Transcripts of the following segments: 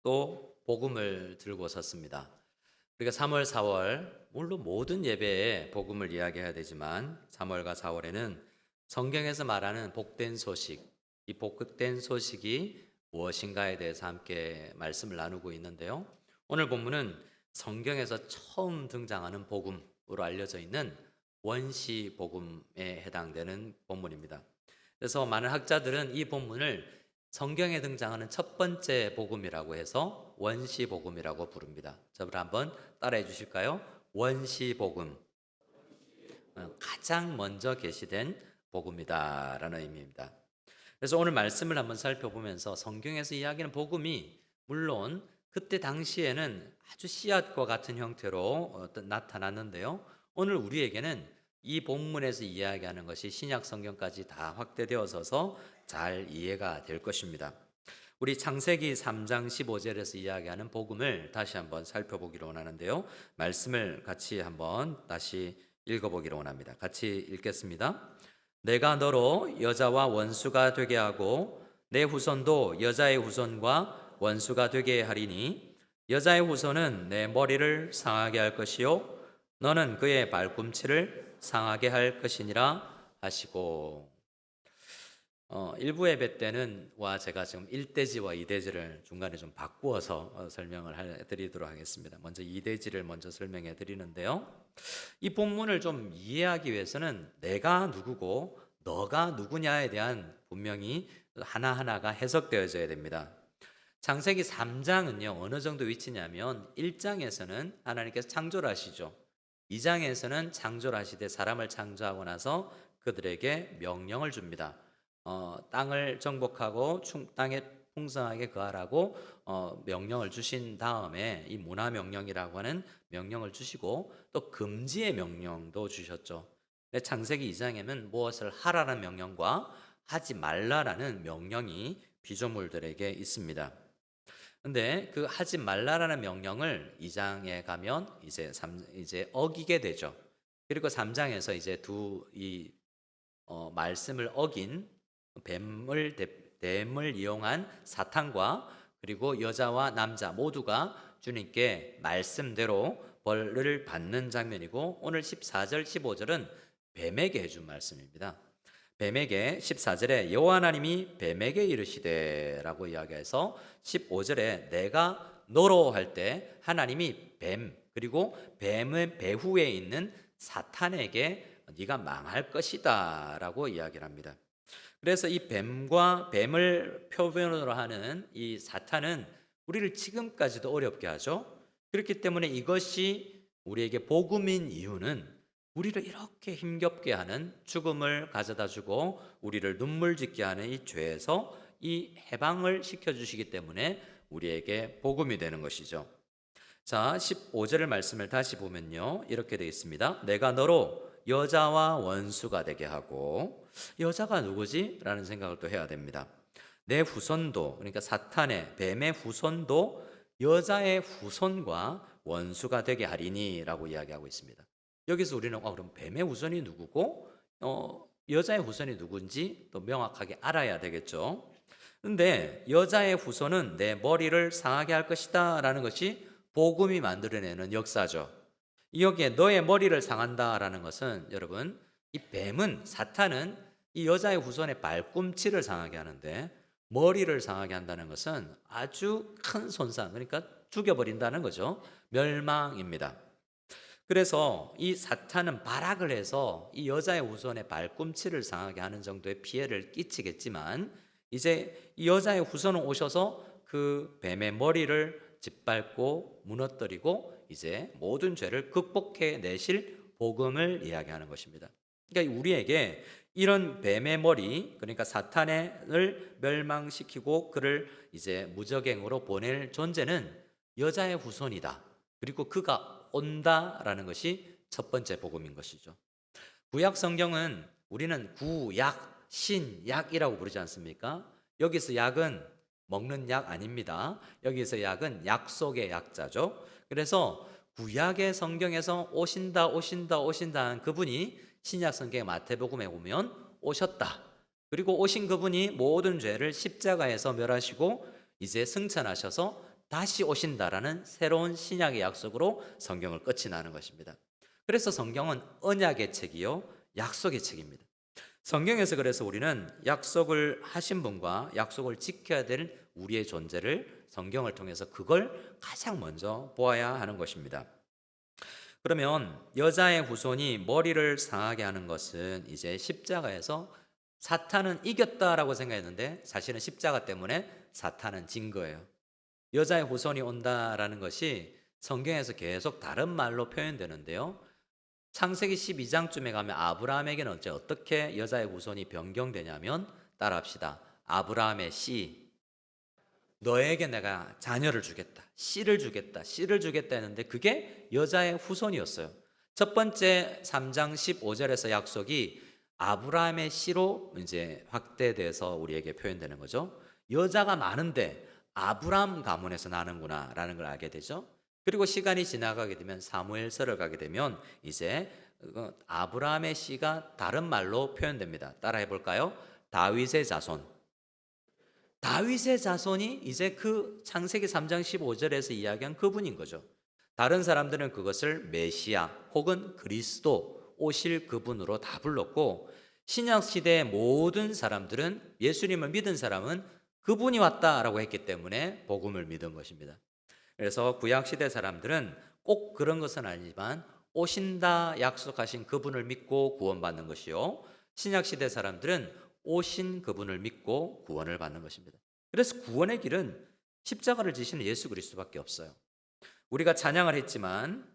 또 복음을 들고 섰습니다. 우리가 3월, 4월 물론 모든 예배에 복음을 이야기해야 되지만 3월과 4월에는 성경에서 말하는 복된 소식, 이 복된 소식이 무엇인가에 대해서 함께 말씀을 나누고 있는데요. 오늘 본문은 성경에서 처음 등장하는 복음으로 알려져 있는 원시 복음에 해당되는 본문입니다. 그래서 많은 학자들은 이 본문을 성경에 등장하는 첫 번째 복음이라고 해서 원시 복음이라고 부릅니다. 저를 한번 따라해 주실까요? 원시 복음. 가장 먼저 계시된 복음이다라는 의미입니다. 그래서 오늘 말씀을 한번 살펴보면서 성경에서 이야기하는 복음이 물론 그때 당시에는 아주 씨앗과 같은 형태로 나타났는데요. 오늘 우리에게는 이 본문에서 이야기하는 것이 신약 성경까지 다 확대되어서 잘 이해가 될 것입니다. 우리 창세기 3장 15절에서 이야기하는 복음을 다시 한번 살펴보기로 원하는데요. 말씀을 같이 한번 다시 읽어보기로 원합니다. 같이 읽겠습니다. 내가 너로 여자와 원수가 되게 하고 내 후손도 여자의 후손과 원수가 되게 하리니 여자의 후손은 내 머리를 상하게 할 것이요 너는 그의 발꿈치를 상하게 할 것이니라 하시고, 일부 예배 때는 제가 지금 1대지와 2대지를 중간에 좀 바꾸어서 설명을 해드리도록 하겠습니다. 먼저 2대지를 먼저 설명해 드리는데요. 이 본문을 좀 이해하기 위해서는 내가 누구고 너가 누구냐에 대한 분명히 하나하나가 해석되어져야 됩니다. 창세기 3장은요 어느 정도 위치냐면 1장에서는 하나님께서 창조를 하시죠. 2장에서는 창조를 하시되 사람을 창조하고 나서 그들에게 명령을 줍니다. 땅을 정복하고 땅에 풍성하게 거하라고 명령을 주신 다음에 이 문화 명령이라고 하는 명령을 주시고 또 금지의 명령도 주셨죠. 창세기 2장에는 무엇을 하라는 명령과 하지 말라라는 명령이 피조물들에게 있습니다. 근데 그 하지 말라라는 명령을 2장에 가면 이제 어기게 되죠. 그리고 3장에서 이제 말씀을 어긴 뱀을 이용한 사탄과 그리고 여자와 남자 모두가 주님께 말씀대로 벌을 받는 장면이고, 오늘 14절 15절은 뱀에게 해준 말씀입니다. 뱀에게 14절에 여호와 하나님이 뱀에게 이르시되 라고 이야기해서 15절에 내가 너로 할 때 하나님이 뱀 그리고 뱀의 배후에 있는 사탄에게 네가 망할 것이다 라고 이야기를 합니다. 그래서 이 뱀을 표현으로 하는 이 사탄은 우리를 지금까지도 어렵게 하죠. 그렇기 때문에 이것이 우리에게 복음인 이유는 우리를 이렇게 힘겹게 하는 죽음을 가져다 주고 우리를 눈물 짓게 하는 이 죄에서 이 해방을 시켜주시기 때문에 우리에게 복음이 되는 것이죠. 자, 15절의 말씀을 다시 보면요 이렇게 되어 있습니다. 내가 너로 여자와 원수가 되게 하고, 여자가 누구지? 라는 생각을 또 해야 됩니다. 내 후손도, 그러니까 사탄의 뱀의 후손도 여자의 후손과 원수가 되게 하리니 라고 이야기하고 있습니다. 여기서 우리는 그럼 뱀의 후손이 누구고 여자의 후손이 누군지 또 명확하게 알아야 되겠죠. 근데 여자의 후손은 내 머리를 상하게 할 것이다 라는 것이 복음이 만들어내는 역사죠. 여기에 너의 머리를 상한다라는 것은, 여러분, 이 뱀은, 사탄은 이 여자의 후손의 발꿈치를 상하게 하는데 머리를 상하게 한다는 것은 아주 큰 손상, 그러니까 죽여버린다는 거죠. 멸망입니다. 그래서 이 사탄은 발악을 해서 이 여자의 후손의 발꿈치를 상하게 하는 정도의 피해를 끼치겠지만, 이제 이 여자의 후손은 오셔서 그 뱀의 머리를 짓밟고 무너뜨리고 이제 모든 죄를 극복해 내실 복음을 이야기하는 것입니다. 그러니까 우리에게 이런 뱀의 머리, 그러니까 사탄을 멸망시키고 그를 이제 무적행으로 보낼 존재는 여자의 후손이다. 그리고 그가 온다라는 것이 첫 번째 복음인 것이죠. 구약 성경은 우리는 구약, 신약이라고 부르지 않습니까? 여기서 약은 먹는 약 아닙니다. 여기서 약은 약속의 약자죠. 그래서 구약의 성경에서 오신다는 그분이 신약 성경의 마태복음에 보면 오셨다. 그리고 오신 그분이 모든 죄를 십자가에서 멸하시고 이제 승천하셔서 다시 오신다라는 새로운 신약의 약속으로 성경을 끝이 나는 것입니다. 그래서 성경은 언약의 책이요 약속의 책입니다. 성경에서 그래서 우리는 약속을 하신 분과 약속을 지켜야 될 우리의 존재를 성경을 통해서 그걸 가장 먼저 보아야 하는 것입니다. 그러면 여자의 후손이 머리를 상하게 하는 것은 이제 십자가에서 사탄은 이겼다라고 생각했는데 사실은 십자가 때문에 사탄은 진 거예요. 여자의 후손이 온다라는 것이 성경에서 계속 다른 말로 표현되는데요. 창세기 12장쯤에 가면 아브라함에게는 어떻게 여자의 후손이 변경되냐면 따라합시다. 아브라함의 씨, 너에게 내가 자녀를 주겠다. 씨를 주겠다. 씨를 주겠다 했는데 그게 여자의 후손이었어요. 첫 번째 3장 15절에서 약속이 아브라함의 씨로 이제 확대돼서 우리에게 표현되는 거죠. 여자가 많은데 아브라함 가문에서 나는구나라는 걸 알게 되죠. 그리고 시간이 지나가게 되면 사무엘서를 가게 되면 이제 아브라함의 씨가 다른 말로 표현됩니다. 따라해 볼까요? 다윗의 자손. 다윗의 자손이 이제 그 창세기 3장 15절에서 이야기한 그분인 거죠. 다른 사람들은 그것을 메시아 혹은 그리스도 오실 그분으로 다 불렀고 신약 시대의 모든 사람들은 예수님을 믿은 사람은 그분이 왔다라고 했기 때문에 복음을 믿은 것입니다. 그래서 구약 시대 사람들은 꼭 그런 것은 아니지만 오신다 약속하신 그분을 믿고 구원받는 것이요. 신약 시대 사람들은 오신 그분을 믿고 구원을 받는 것입니다. 그래서 구원의 길은 십자가를 지시는 예수 그리스도밖에 없어요. 우리가 찬양을 했지만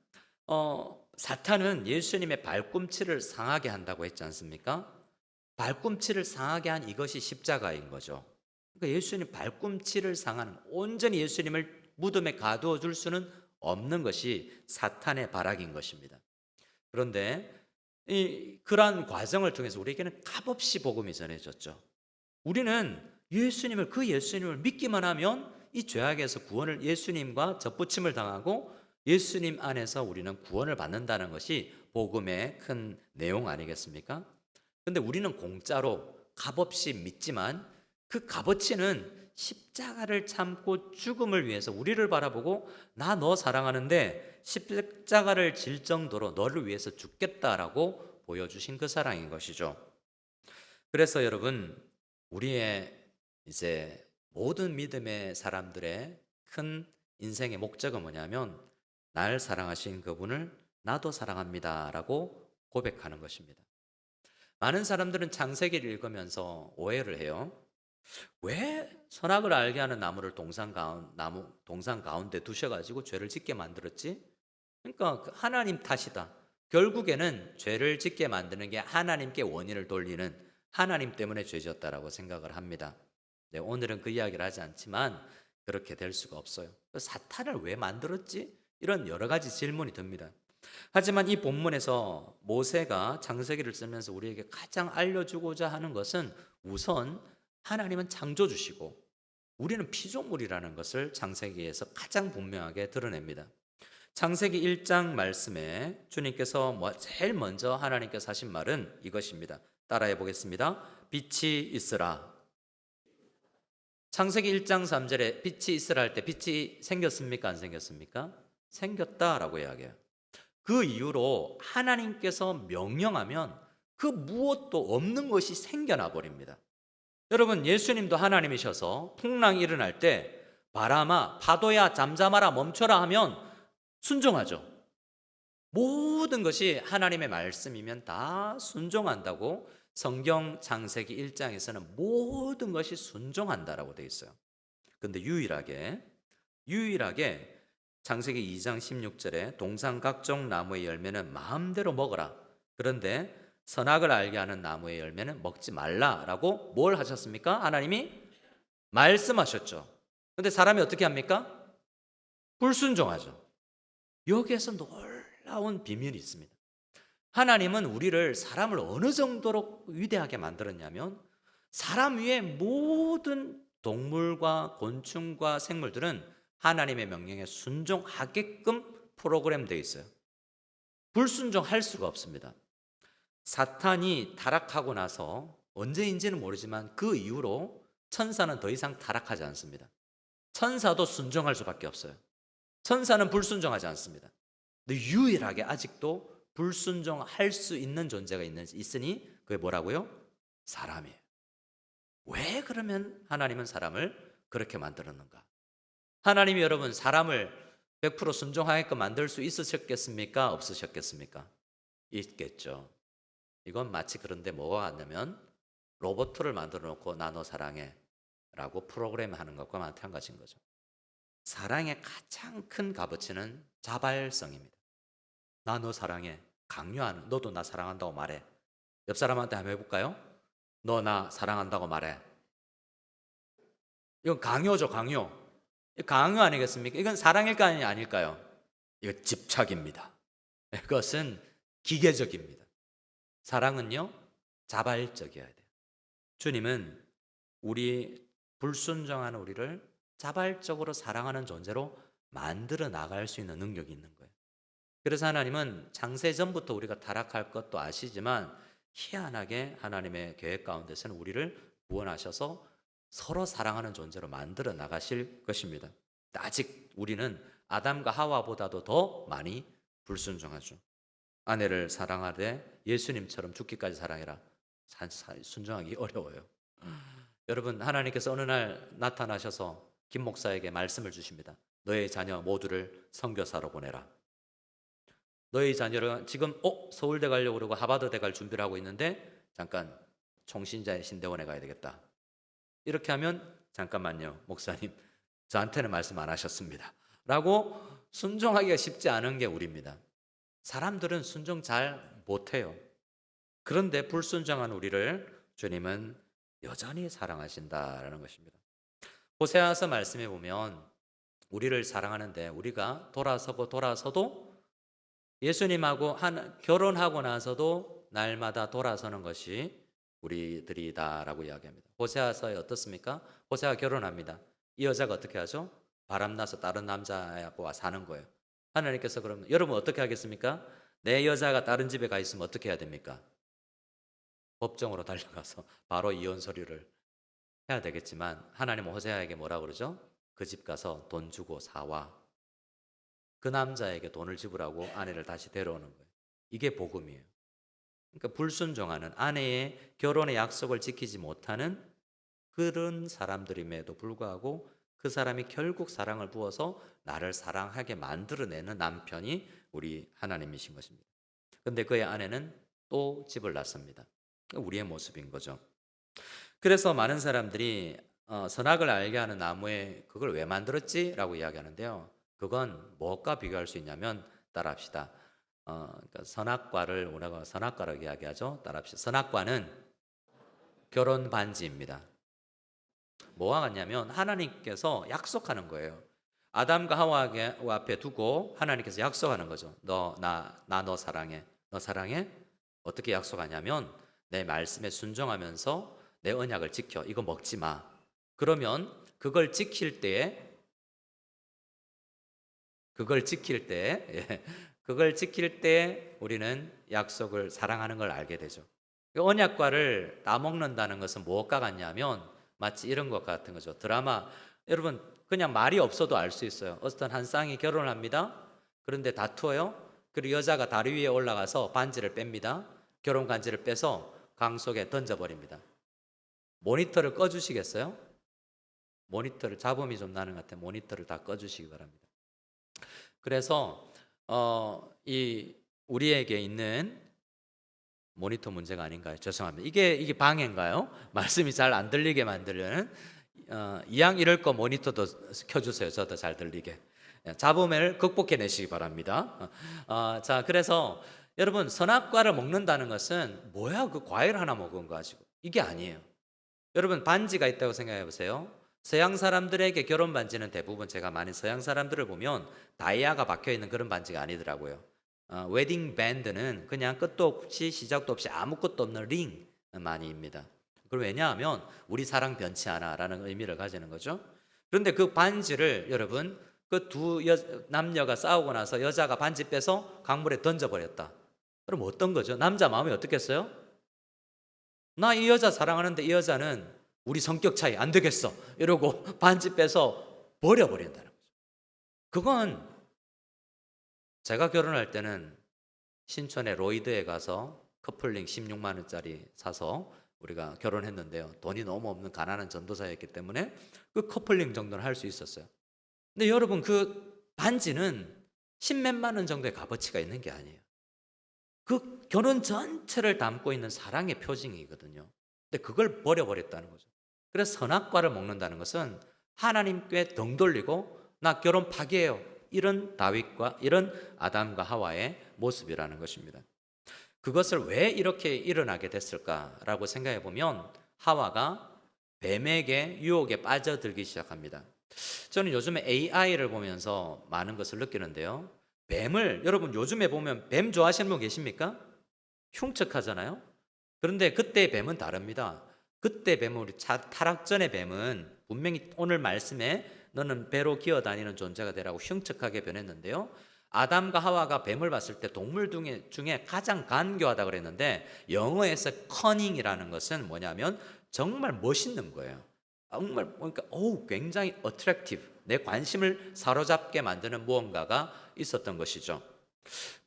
사탄은 예수님의 발꿈치를 상하게 한다고 했지 않습니까? 발꿈치를 상하게 한 이것이 십자가인 거죠. 그러니까 예수님 발꿈치를 상하는, 온전히 예수님을 무덤에 가두어 줄 수는 없는 것이 사탄의 발악인 것입니다. 그런데 그러한 과정을 통해서 우리에게는 값없이 복음이 전해졌죠. 우리는 그 예수님을 믿기만 하면 이 죄악에서 구원을, 예수님과 접붙임을 당하고 예수님 안에서 우리는 구원을 받는다는 것이 복음의 큰 내용 아니겠습니까? 그런데 우리는 공짜로 값없이 믿지만 그 값어치는 십자가를 참고 죽음을 위해서 우리를 바라보고 나 너 사랑하는데 십자가를 질 정도로 너를 위해서 죽겠다라고 보여주신 그 사랑인 것이죠. 그래서 여러분, 우리의 이제 모든 믿음의 사람들의 큰 인생의 목적은 뭐냐면 날 사랑하신 그분을 나도 사랑합니다라고 고백하는 것입니다. 많은 사람들은 창세기를 읽으면서 오해를 해요. 왜 선악을 알게 하는 나무를 동산 가운데 두셔가지고 죄를 짓게 만들었지? 그러니까 하나님 탓이다. 결국에는 죄를 짓게 만드는 게 하나님께 원인을 돌리는, 하나님 때문에 죄졌다라고 생각을 합니다. 네, 오늘은 그 이야기를 하지 않지만 그렇게 될 수가 없어요. 사탄을 왜 만들었지? 이런 여러 가지 질문이 듭니다. 하지만 이 본문에서 모세가 창세기를 쓰면서 우리에게 가장 알려주고자 하는 것은 우선 하나님은 창조주시고 우리는 피조물이라는 것을 창세기에서 가장 분명하게 드러냅니다. 창세기 1장 말씀에 주님께서 제일 먼저 하나님께서 하신 말은 이것입니다. 따라해 보겠습니다. 빛이 있으라. 창세기 1장 3절에 빛이 있으라 할 때 빛이 생겼습니까? 안 생겼습니까? 생겼다라고 이야기해요. 그 이후로 하나님께서 명령하면 그 무엇도 없는 것이 생겨나 버립니다. 여러분, 예수님도 하나님이셔서 풍랑이 일어날 때 바람아, 파도야, 잠잠하라, 멈춰라 하면 순종하죠. 모든 것이 하나님의 말씀이면 다 순종한다고 성경 창세기 1장에서는 모든 것이 순종한다라고 되어 있어요. 그런데 유일하게 창세기 2장 16절에 동산 각종 나무의 열매는 마음대로 먹어라. 그런데 선악을 알게 하는 나무의 열매는 먹지 말라라고 뭘 하셨습니까? 하나님이 말씀하셨죠. 그런데 사람이 어떻게 합니까? 불순종하죠. 여기에서 놀라운 비밀이 있습니다. 하나님은 우리를, 사람을 어느 정도로 위대하게 만들었냐면 사람 위에 모든 동물과 곤충과 생물들은 하나님의 명령에 순종하게끔 프로그램되어 있어요. 불순종할 수가 없습니다. 사탄이 타락하고 나서 언제인지는 모르지만 그 이후로 천사는 더 이상 타락하지 않습니다. 천사도 순종할 수밖에 없어요. 천사는 불순종하지 않습니다. 근데 유일하게 아직도 불순종할 수 있는 존재가 있으니 그게 뭐라고요? 사람이에요. 왜 그러면 하나님은 사람을 그렇게 만들었는가? 하나님이 여러분 사람을 100% 순종하게끔 만들 수 있으셨겠습니까? 없으셨겠습니까? 있겠죠. 이건 마치 그런데 뭐가 같냐면 로봇을 만들어 놓고 나 너 사랑해 라고 프로그램하는 것과 마찬가지인 거죠. 사랑의 가장 큰 값어치는 자발성입니다. 나 너 사랑해. 강요하는, 너도 나 사랑한다고 말해. 옆 사람한테 한번 해볼까요? 너 나 사랑한다고 말해. 이건 강요죠, 강요. 강요 아니겠습니까? 이건 사랑일까요, 아닐까요? 이거 집착입니다. 이것은 기계적입니다. 사랑은요, 자발적이어야 돼요. 주님은 불순종하는 우리를 자발적으로 사랑하는 존재로 만들어 나갈 수 있는 능력이 있는 거예요. 그래서 하나님은 창세 전부터 우리가 타락할 것도 아시지만 희한하게 하나님의 계획 가운데서는 우리를 구원하셔서 서로 사랑하는 존재로 만들어 나가실 것입니다. 아직 우리는 아담과 하와보다도 더 많이 불순종하죠. 아내를 사랑하되 예수님처럼 죽기까지 사랑해라. 순종하기 어려워요. 여러분, 하나님께서 어느 날 나타나셔서 김 목사에게 말씀을 주십니다. 너의 자녀 모두를 선교사로 보내라. 너의 자녀를 지금 서울대 가려고 그러고 하버드대 갈 준비를 하고 있는데 잠깐 총신자의 신대원에 가야 되겠다. 이렇게 하면 잠깐만요, 목사님, 저한테는 말씀 안 하셨습니다 라고 순종하기가 쉽지 않은 게 우리입니다. 사람들은 순종 잘 못해요. 그런데 불순종한 우리를 주님은 여전히 사랑하신다라는 것입니다. 호세아서 말씀해 보면 우리를 사랑하는데 우리가 돌아서도 예수님하고 결혼하고 나서도 날마다 돌아서는 것이 우리들이다라고 이야기합니다. 호세아서에 어떻습니까? 호세아가 결혼합니다. 이 여자가 어떻게 하죠? 바람나서 다른 남자하고 사는 거예요. 하나님께서 그러면 여러분 어떻게 하겠습니까? 내 여자가 다른 집에 가 있으면 어떻게 해야 됩니까? 법정으로 달려가서 바로 이혼 서류를 해야 되겠지만 하나님은 호세아에게 뭐라고 그러죠? 그 집 가서 돈 주고 사와. 그 남자에게 돈을 지불하고 아내를 다시 데려오는 거예요. 이게 복음이에요. 그러니까 불순종하는, 아내의 결혼의 약속을 지키지 못하는 그런 사람들임에도 불구하고 그 사람이 결국 사랑을 부어서 나를 사랑하게 만들어내는 남편이 우리 하나님이신 것입니다. 그런데 그의 아내는 또 집을 낳습니다. 우리의 모습인 거죠. 그래서 많은 사람들이 선악을 알게 하는 나무에 그걸 왜 만들었지? 라고 이야기하는데요. 그건 무엇과 비교할 수 있냐면 따라합시다. 그러니까 선악과를 우리가 선악과라고 이야기하죠. 따라합시다. 선악과는 결혼 반지입니다. 뭐와 같냐면 하나님께서 약속하는 거예요. 아담과 하와 앞에 두고 하나님께서 약속하는 거죠. 너 사랑해. 너 사랑해? 어떻게 약속하냐면 내 말씀에 순종하면서 내 언약을 지켜. 이거 먹지 마. 그러면 그걸 지킬 때에 우리는 약속을 사랑하는 걸 알게 되죠. 언약과를 따먹는다는 것은 무엇과 같냐면 마치 이런 것 같은 거죠. 드라마, 여러분 그냥 말이 없어도 알 수 있어요. 어떤 한 쌍이 결혼을 합니다. 그런데 다투어요. 그리고 여자가 다리 위에 올라가서 반지를 뺍니다. 결혼 반지를 빼서 강 속에 던져버립니다. 모니터를 꺼주시겠어요? 모니터를, 잡음이 좀 나는 것 같아요. 모니터를 다 꺼주시기 바랍니다. 그래서 우리에게 있는 모니터 문제가 아닌가요? 죄송합니다. 이게 방해인가요? 말씀이 잘 안 들리게 만들려는 이왕 이럴 거 모니터도 켜주세요. 저도 잘 들리게. 잡음을 극복해내시기 바랍니다. 자, 그래서 여러분 선악과를 먹는다는 것은 뭐야 그 과일 하나 먹은 거 가지고, 이게 아니에요. 여러분 반지가 있다고 생각해 보세요. 서양 사람들에게 결혼 반지는 대부분 제가 많이 서양 사람들을 보면 다이아가 박혀있는 그런 반지가 아니더라고요. 웨딩 밴드는 그냥 끝도 없이 시작도 없이 아무것도 없는 링만이입니다. 그럼 왜냐하면 우리 사랑 변치 않아 라는 의미를 가지는 거죠. 그런데 그 반지를 여러분 그 두 남녀가 싸우고 나서 여자가 반지 빼서 강물에 던져버렸다. 그럼 어떤 거죠? 남자 마음이 어떻겠어요? 나 이 여자 사랑하는데 이 여자는 우리 성격 차이 안 되겠어 이러고 반지 빼서 버려버린다는 거죠. 그건 제가 결혼할 때는 신촌의 로이드에 가서 커플링 16만 원짜리 사서 우리가 결혼했는데요. 돈이 너무 없는 가난한 전도사였기 때문에 그 커플링 정도는 할 수 있었어요. 근데 여러분, 그 반지는 십몇만 원 정도의 값어치가 있는 게 아니에요. 그 결혼 전체를 담고 있는 사랑의 표징이거든요. 근데 그걸 버려버렸다는 거죠. 그래서 선악과를 먹는다는 것은 하나님께 등 돌리고 나 결혼 파기해요, 이런 다윗과 이런 아담과 하와의 모습이라는 것입니다. 그것을 왜 이렇게 일어나게 됐을까라고 생각해 보면 하와가 뱀에게 유혹에 빠져들기 시작합니다. 저는 요즘에 AI를 보면서 많은 것을 느끼는데요. 뱀을, 여러분 요즘에 보면 뱀 좋아하시는 분 계십니까? 흉측하잖아요. 그런데 그때의 뱀은 다릅니다. 그때 뱀은 우리 타락전의 뱀은 분명히 오늘 말씀에 너는 배로 기어다니는 존재가 되라고 흉측하게 변했는데요. 아담과 하와가 뱀을 봤을 때 동물 중에 가장 간교하다 그랬는데 영어에서 커닝이라는 것은 뭐냐면 정말 멋있는 거예요. 정말 그러니까 굉장히 attractive, 내 관심을 사로잡게 만드는 무언가가 있었던 것이죠.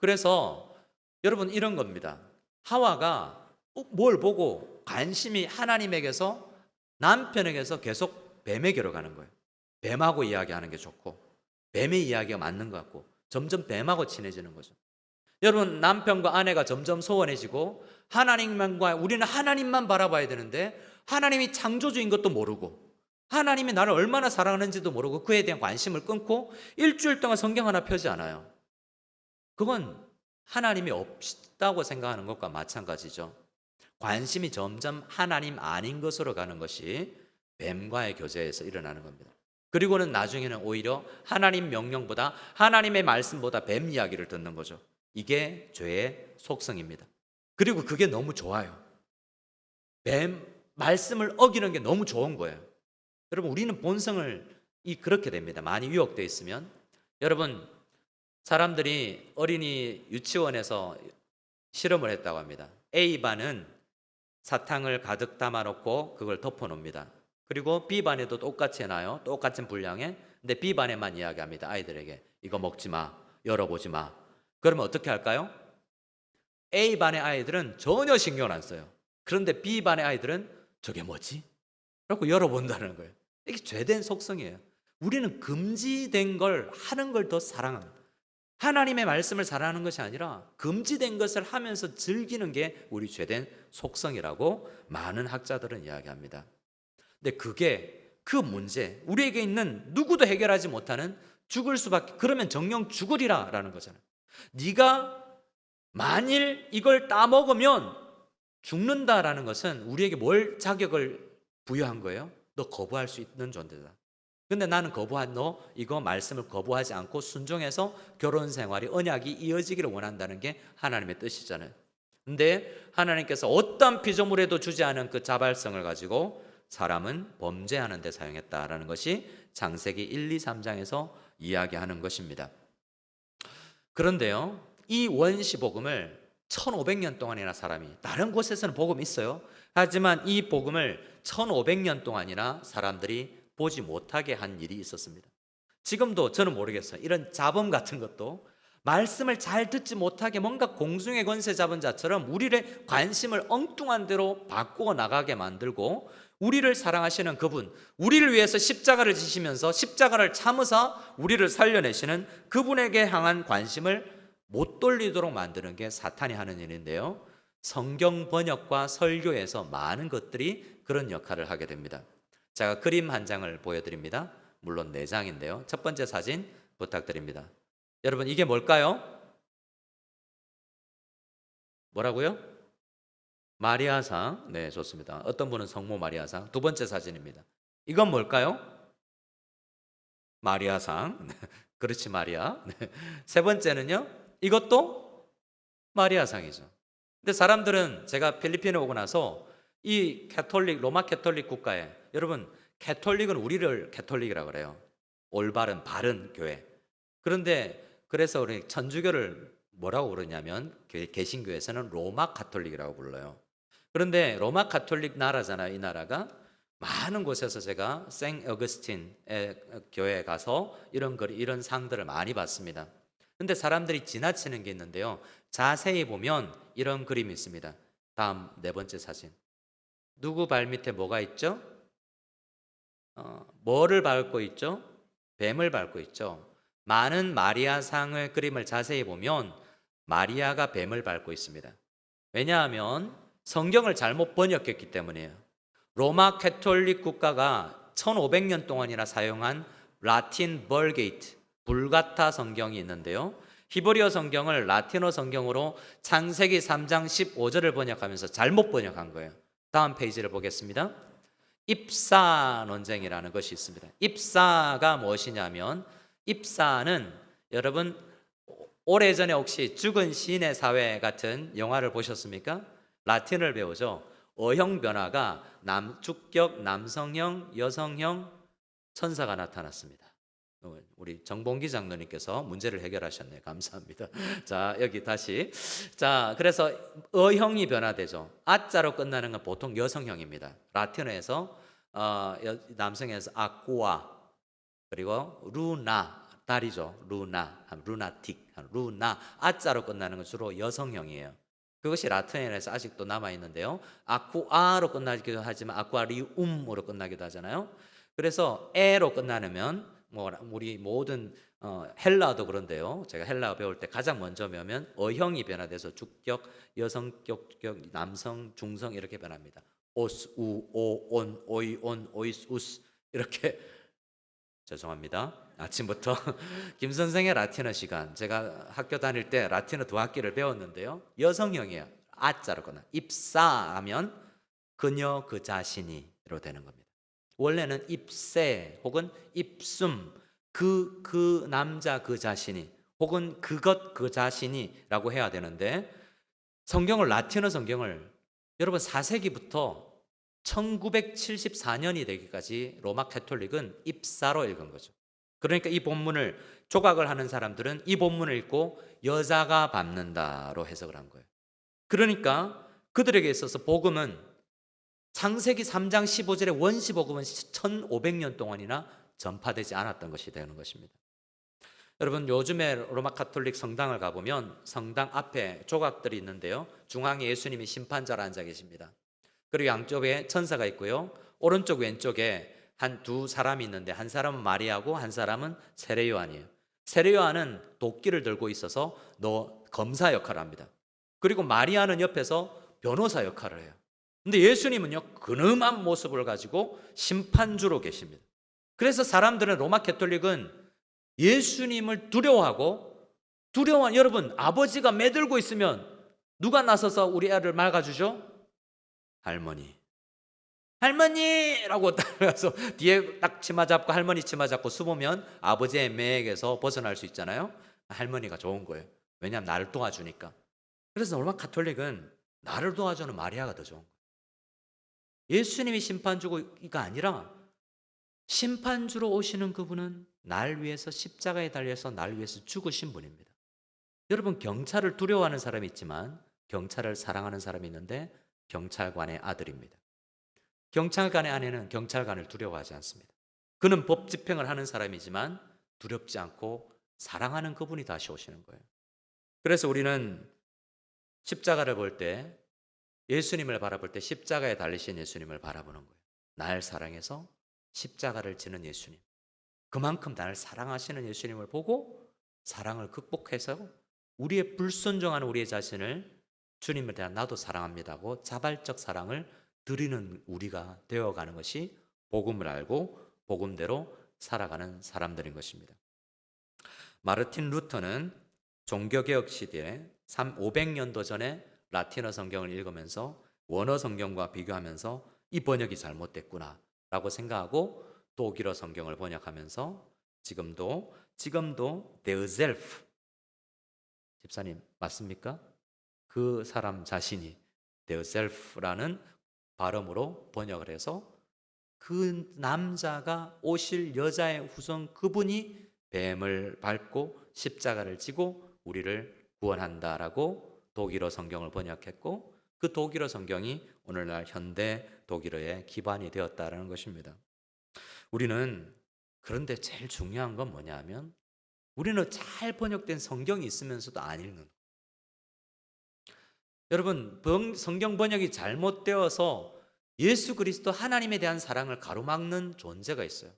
그래서 여러분 이런 겁니다. 하와가 뭘 보고 관심이 하나님에게서, 남편에게서 계속 뱀에게로 가는 거예요. 뱀하고 이야기하는 게 좋고 뱀의 이야기가 맞는 것 같고 점점 뱀하고 친해지는 거죠. 여러분, 남편과 아내가 점점 소원해지고 우리는 하나님만 바라봐야 되는데 하나님이 창조주인 것도 모르고 하나님이 나를 얼마나 사랑하는지도 모르고 그에 대한 관심을 끊고 일주일 동안 성경 하나 펴지 않아요. 그건 하나님이 없다고 생각하는 것과 마찬가지죠. 관심이 점점 하나님 아닌 것으로 가는 것이 뱀과의 교제에서 일어나는 겁니다. 그리고는 나중에는 오히려 하나님 명령보다, 하나님의 말씀보다 뱀 이야기를 듣는 거죠. 이게 죄의 속성입니다. 그리고 그게 너무 좋아요. 뱀 말씀을 어기는 게 너무 좋은 거예요. 여러분, 우리는 본성을 그렇게 됩니다. 많이 유혹되어 있으면. 여러분, 사람들이 어린이 유치원에서 실험을 했다고 합니다. A반은 사탕을 가득 담아놓고 그걸 덮어놓습니다. 그리고 B반에도 똑같이 해놔요. 똑같은 분량에. 근데 B반에만 이야기합니다. 아이들에게 이거 먹지 마, 열어보지 마. 그러면 어떻게 할까요? A반의 아이들은 전혀 신경을 안 써요. 그런데 B반의 아이들은 저게 뭐지? 라고 열어본다는 거예요. 이게 죄된 속성이에요. 우리는 금지된 걸 하는 걸 더 사랑합니다. 하나님의 말씀을 사랑하는 것이 아니라 금지된 것을 하면서 즐기는 게 우리 죄된 속성이라고 많은 학자들은 이야기합니다. 근데 그 문제, 우리에게 있는 누구도 해결하지 못하는 죽을 수밖에, 그러면 정령 죽으리라 라는 거잖아요. 네가 만일 이걸 따먹으면 죽는다라는 것은 우리에게 뭘 자격을 부여한 거예요? 너 거부할 수 있는 존재다. 근데 나는 너 이거 말씀을 거부하지 않고 순종해서 결혼 생활이, 언약이 이어지기를 원한다는 게 하나님의 뜻이잖아요. 근데 하나님께서 어떤 피조물에도 주지 않은 그 자발성을 가지고 사람은 범죄하는 데 사용했다라는 것이 창세기 1, 2, 3장에서 이야기하는 것입니다. 그런데요, 이 원시 복음을 1500년 동안이나 사람이, 다른 곳에서는 복음이 있어요. 하지만 이 복음을 1500년 동안이나 사람들이 보지 못하게 한 일이 있었습니다. 지금도 저는 모르겠어요. 이런 자범 같은 것도 말씀을 잘 듣지 못하게 뭔가 공중의 권세 잡은 자처럼 우리의 관심을 엉뚱한 대로 바꾸어 나가게 만들고, 우리를 사랑하시는 그분, 우리를 위해서 십자가를 지시면서 십자가를 참으사 우리를 살려내시는 그분에게 향한 관심을 못 돌리도록 만드는 게 사탄이 하는 일인데요, 성경 번역과 설교에서 많은 것들이 그런 역할을 하게 됩니다. 제가 그림 한 장을 보여드립니다. 물론 4장인데요. 첫 번째 사진 부탁드립니다. 여러분, 이게 뭘까요? 뭐라고요? 마리아상. 네, 좋습니다. 어떤 분은 성모 마리아상. 두 번째 사진입니다. 이건 뭘까요? 마리아상. 그렇지, 마리아. 세 번째는요, 이것도 마리아상이죠. 근데 사람들은, 제가 필리핀에 오고 나서 이 로마 캐톨릭 국가에, 여러분, 캐톨릭은 우리를 캐톨릭이라고 그래요. 올바른 바른 교회. 그래서 우리 천주교를 뭐라고 부르냐면 개신교에서는 로마 카톨릭이라고 불러요. 그런데 로마 카톨릭 나라잖아요, 이 나라가. 많은 곳에서 제가 생 어거스틴의 교회에 가서 이런 글, 이런 상들을 많이 봤습니다. 근데 사람들이 지나치는 게 있는데요. 자세히 보면 이런 그림이 있습니다. 다음 네 번째 사진. 누구 발 밑에 뭐가 있죠? 뭐를 밟고 있죠? 뱀을 밟고 있죠. 많은 마리아상의 그림을 자세히 보면 마리아가 뱀을 밟고 있습니다. 왜냐하면 성경을 잘못 번역했기 때문이에요. 로마 캐톨릭 국가가 1500년 동안이나 사용한 라틴 벌게이트, 불가타 성경이 있는데요. 히브리어 성경을 라틴어 성경으로 창세기 3장 15절을 번역하면서 잘못 번역한 거예요. 다음 페이지를 보겠습니다. 입사 논쟁이라는 것이 있습니다. 입사가 무엇이냐면, 입사는 여러분 오래전에 혹시 죽은 시인의 사회 같은 영화를 보셨습니까? 라틴을 배우죠. 어형 변화가 주격, 남성형, 여성형 천사가 나타났습니다. 우리 정봉기 장로님께서 문제를 해결하셨네요. 감사합니다. 자, 여기 다시. 자, 그래서 어형이 변화되죠. 아자로 끝나는 건 보통 여성형입니다. 라틴어에서 남성에서 아쿠아, 그리고 루나, 달이죠. 루나, 루나틱, 루나, 아자로 끝나는 건 주로 여성형이에요. 그것이 라틴어에서 아직도 남아있는데요. 아쿠아로 끝나기도 하지만 아쿠아리움으로 끝나기도 하잖아요. 그래서 에로 끝나면 우리 모든 헬라도 그런데요. 제가 헬라어 배울 때 가장 먼저 배우면 어형이 변화돼서 주격, 여성격, 남성, 중성 이렇게 변합니다. 오스, 우, 오, 온, 오이, 온, 오이스, 우스 이렇게. 죄송합니다. 아침부터 김 선생의 라틴어 시간, 제가 학교 다닐 때 라틴어 두 학기를 배웠는데요. 여성형이에요. 아자로 끝나. 입사하면 그녀 그 자신이로 되는 겁니다. 원래는 입세 혹은 입숨, 그 남자 그 자신이, 혹은 그것 그 자신이라고 해야 되는데, 성경을, 라틴어 성경을 여러분 4세기부터 1974년이 되기까지 로마 캐톨릭은 입사로 읽은 거죠. 그러니까 이 본문을 조각을 하는 사람들은 이 본문을 읽고 여자가 밟는다로 해석을 한 거예요. 그러니까 그들에게 있어서 복음은 창세기 3장 15절의 원시 복음은 1500년 동안이나 전파되지 않았던 것이 되는 것입니다. 여러분, 요즘에 로마 카톨릭 성당을 가보면 성당 앞에 조각들이 있는데요. 중앙에 예수님이 심판자로 앉아 계십니다. 그리고 양쪽에 천사가 있고요. 오른쪽 왼쪽에 두 사람이 있는데, 한 사람은 마리아고 한 사람은 세례 요한이에요. 세례 요한은 도끼를 들고 있어서 검사 역할을 합니다. 그리고 마리아는 옆에서 변호사 역할을 해요. 근데 예수님은요, 근엄한 모습을 가지고 심판주로 계십니다. 그래서 사람들은, 로마 캐톨릭은 예수님을 두려워한, 여러분, 아버지가 매들고 있으면 누가 나서서 우리 애를 막아주죠? 할머니라고 따라서 뒤에 딱 치마 잡고, 할머니 치마 잡고 숨으면 아버지의 매에게서 벗어날 수 있잖아요. 할머니가 좋은 거예요. 왜냐하면 나를 도와주니까. 그래서 로마 카톨릭은 나를 도와주는 마리아가 더 좋은 거예요. 예수님이 심판주가 아니라 심판주로 오시는 그분은 날 위해서 십자가에 달려서 날 위해서 죽으신 분입니다. 여러분, 경찰을 두려워하는 사람이 있지만 경찰을 사랑하는 사람이 있는데 경찰관의 아들입니다. 경찰관의 아내는 경찰관을 두려워하지 않습니다. 그는 법 집행을 하는 사람이지만 두렵지 않고 사랑하는 그분이 다시 오시는 거예요. 그래서 우리는 십자가를 볼 때, 예수님을 바라볼 때 십자가에 달리신 예수님을 바라보는 거예요. 날 사랑해서 십자가를 지는 예수님, 그만큼 나를 사랑하시는 예수님을 보고 사랑을 극복해서 우리의 불순종하는 우리의 자신을 주님에 대한 나도 사랑합니다고 자발적 사랑을 드리는 우리가 되어가는 것이 복음을 알고 복음대로 살아가는 사람들인 것입니다. 마르틴 루터는 종교개혁 시대에 500년도 전에 라틴어 성경을 읽으면서 원어 성경과 비교하면서 이 번역이 잘못됐구나 라고 생각하고 독일어 성경을 번역하면서 지금도 der Self, 집사님 맞습니까? 그 사람 자신이 der Self라는 발음으로 번역을 해서 그 남자가 오실 여자의 후손, 그분이 뱀을 밟고 십자가를 지고 우리를 구원한다라고 독일어 성경을 번역했고, 그 독일어 성경이 오늘날 현대 독일어의 기반이 되었다라는 것입니다. 우리는 그런데 제일 중요한 건 뭐냐면 우리는 잘 번역된 성경이 있으면서도 안 읽는 거예요. 여러분, 성경 번역이 잘못되어서 예수 그리스도 하나님에 대한 사랑을 가로막는 존재가 있어요.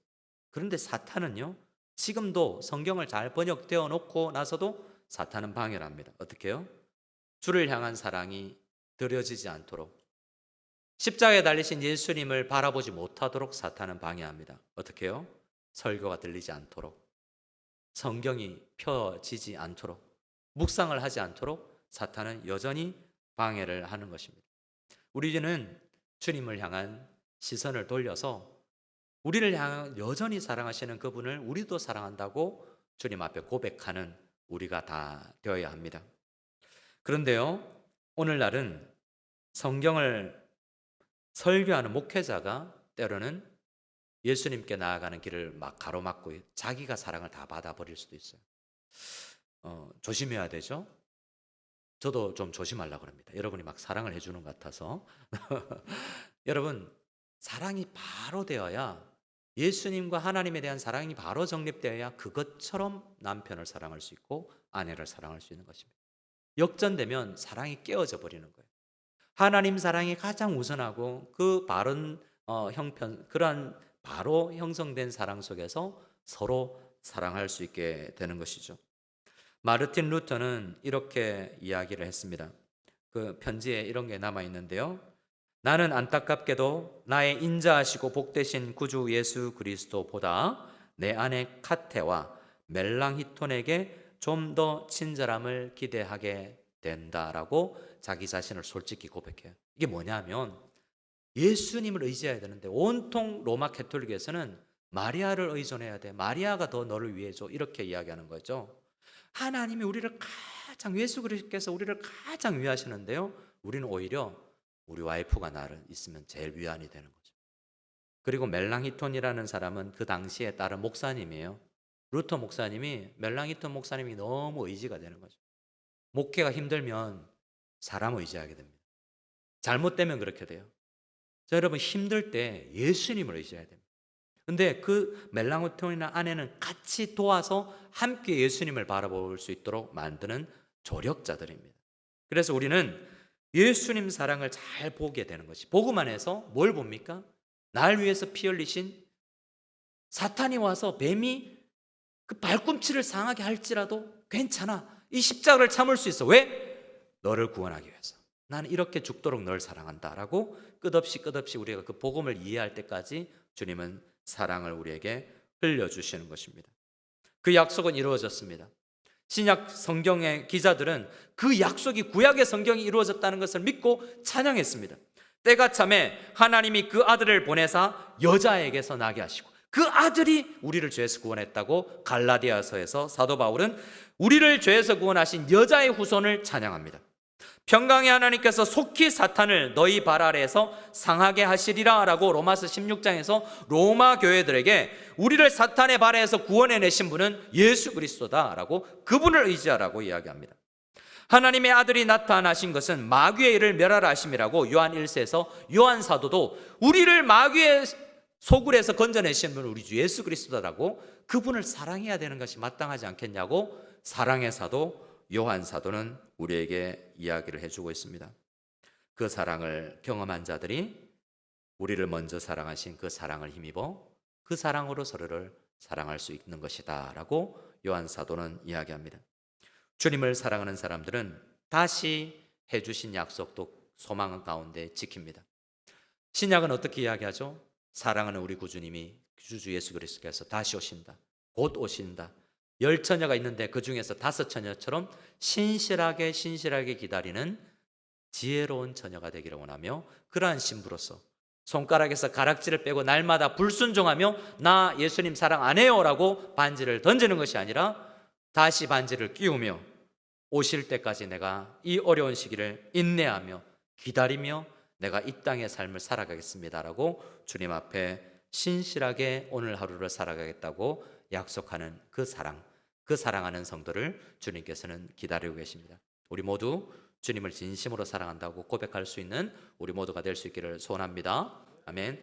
그런데 사탄은요, 지금도 성경을 잘 번역되어 놓고 나서도 사탄은 방해를 합니다. 어떻게 해요? 주를 향한 사랑이 드려지지 않도록, 십자가에 달리신 예수님을 바라보지 못하도록 사탄은 방해합니다. 어떻게 해요? 설교가 들리지 않도록, 성경이 펴지지 않도록, 묵상을 하지 않도록 사탄은 여전히 방해를 하는 것입니다. 우리는 주님을 향한 시선을 돌려서 우리를 향한 여전히 사랑하시는 그분을 우리도 사랑한다고 주님 앞에 고백하는 우리가 다 되어야 합니다. 그런데요, 오늘날은 성경을 설교하는 목회자가 때로는 예수님께 나아가는 길을 막 가로막고 자기가 사랑을 다 받아버릴 수도 있어요. 조심해야 되죠. 저도 좀 조심하려고 합니다. 여러분이 막 사랑을 해주는 것 같아서. 여러분, 사랑이 바로 되어야, 예수님과 하나님에 대한 사랑이 바로 정립되어야 그것처럼 남편을 사랑할 수 있고 아내를 사랑할 수 있는 것입니다. 역전되면 사랑이 깨어져 버리는 거예요. 하나님 사랑이 가장 우선하고 그 바른 형편, 그러한 바로 형성된 사랑 속에서 서로 사랑할 수 있게 되는 것이죠. 마르틴 루터는 이렇게 이야기를 했습니다. 그 편지에 이런 게 남아 있는데요. 나는 안타깝게도 나의 인자하시고 복되신 구주 예수 그리스도보다 내 아내 카테와 멜랑히톤에게 좀 더 친절함을 기대하게 된다라고 자기 자신을 솔직히 고백해요. 이게 뭐냐면 예수님을 의지해야 되는데 온통 로마 가톨릭에서는 마리아를 의존해야 돼. 마리아가 더 너를 위해줘. 이렇게 이야기하는 거죠. 하나님이 우리를 가장, 예수 그리스도께서 우리를 가장 위하시는데요, 우리는 오히려 우리 와이프가 나를 있으면 제일 위안이 되는 거죠. 그리고 멜랑히톤이라는 사람은 그 당시에 다른 목사님이에요. 루터 목사님이, 멜랑히톤 목사님이 너무 의지가 되는 거죠. 목회가 힘들면 사람 의지하게 됩니다. 잘못되면 그렇게 돼요. 자, 여러분, 힘들 때 예수님을 의지해야 됩니다. 근데 그 멜랑히톤이나 아내는 같이 도와서 함께 예수님을 바라볼 수 있도록 만드는 조력자들입니다. 그래서 우리는 예수님 사랑을 잘 보게 되는 것이, 보고만 해서 뭘 봅니까? 날 위해서 피 흘리신, 사탄이 와서 뱀이 그 발꿈치를 상하게 할지라도 괜찮아, 이 십자가를 참을 수 있어. 왜? 너를 구원하기 위해서. 나는 이렇게 죽도록 널 사랑한다라고 끝없이 우리가 그 복음을 이해할 때까지 주님은 사랑을 우리에게 흘려주시는 것입니다. 그 약속은 이루어졌습니다. 신약 성경의 기자들은 그 약속이, 구약의 성경이 이루어졌다는 것을 믿고 찬양했습니다. 때가 참에 하나님이 그 아들을 보내사 여자에게서 나게 하시고 그 아들이 우리를 죄에서 구원했다고 갈라디아서에서 사도 바울은 우리를 죄에서 구원하신 여자의 후손을 찬양합니다. 평강의 하나님께서 속히 사탄을 너희 발 아래에서 상하게 하시리라 라고 로마서 16장에서 로마 교회들에게 우리를 사탄의 발에서 구원해내신 분은 예수 그리스도다 라고, 그분을 의지하라고 이야기합니다. 하나님의 아들이 나타나신 것은 마귀의 일을 멸하라 하심이라고 요한 1세에서 요한 사도도 우리를 마귀의 소굴에서 건져내신 분은 우리 주 예수 그리스도다라고, 그분을 사랑해야 되는 것이 마땅하지 않겠냐고 사랑의 사도 요한 사도는 우리에게 이야기를 해주고 있습니다. 그 사랑을 경험한 자들이 우리를 먼저 사랑하신 그 사랑을 힘입어 그 사랑으로 서로를 사랑할 수 있는 것이다 라고 요한 사도는 이야기합니다. 주님을 사랑하는 사람들은 다시 해주신 약속도 소망 가운데 지킵니다. 신약은 어떻게 이야기하죠? 사랑하는 우리 구주님이, 주 예수 그리스도께서 다시 오신다, 곧 오신다. 10처녀가 있는데 그 중에서 5처녀처럼 신실하게 기다리는 지혜로운 처녀가 되기를 원하며, 그러한 신부로서 손가락에서 가락지를 빼고 날마다 불순종하며 나 예수님 사랑 안 해요 라고 반지를 던지는 것이 아니라 다시 반지를 끼우며 오실 때까지 내가 이 어려운 시기를 인내하며 기다리며 내가 이 땅의 삶을 살아가겠습니다 라고 주님 앞에 신실하게 오늘 하루를 살아가겠다고 약속하는 그 사랑하는 성도를 주님께서는 기다리고 계십니다. 우리 모두 주님을 진심으로 사랑한다고 고백할 수 있는 우리 모두가 될 수 있기를 소원합니다. 아멘.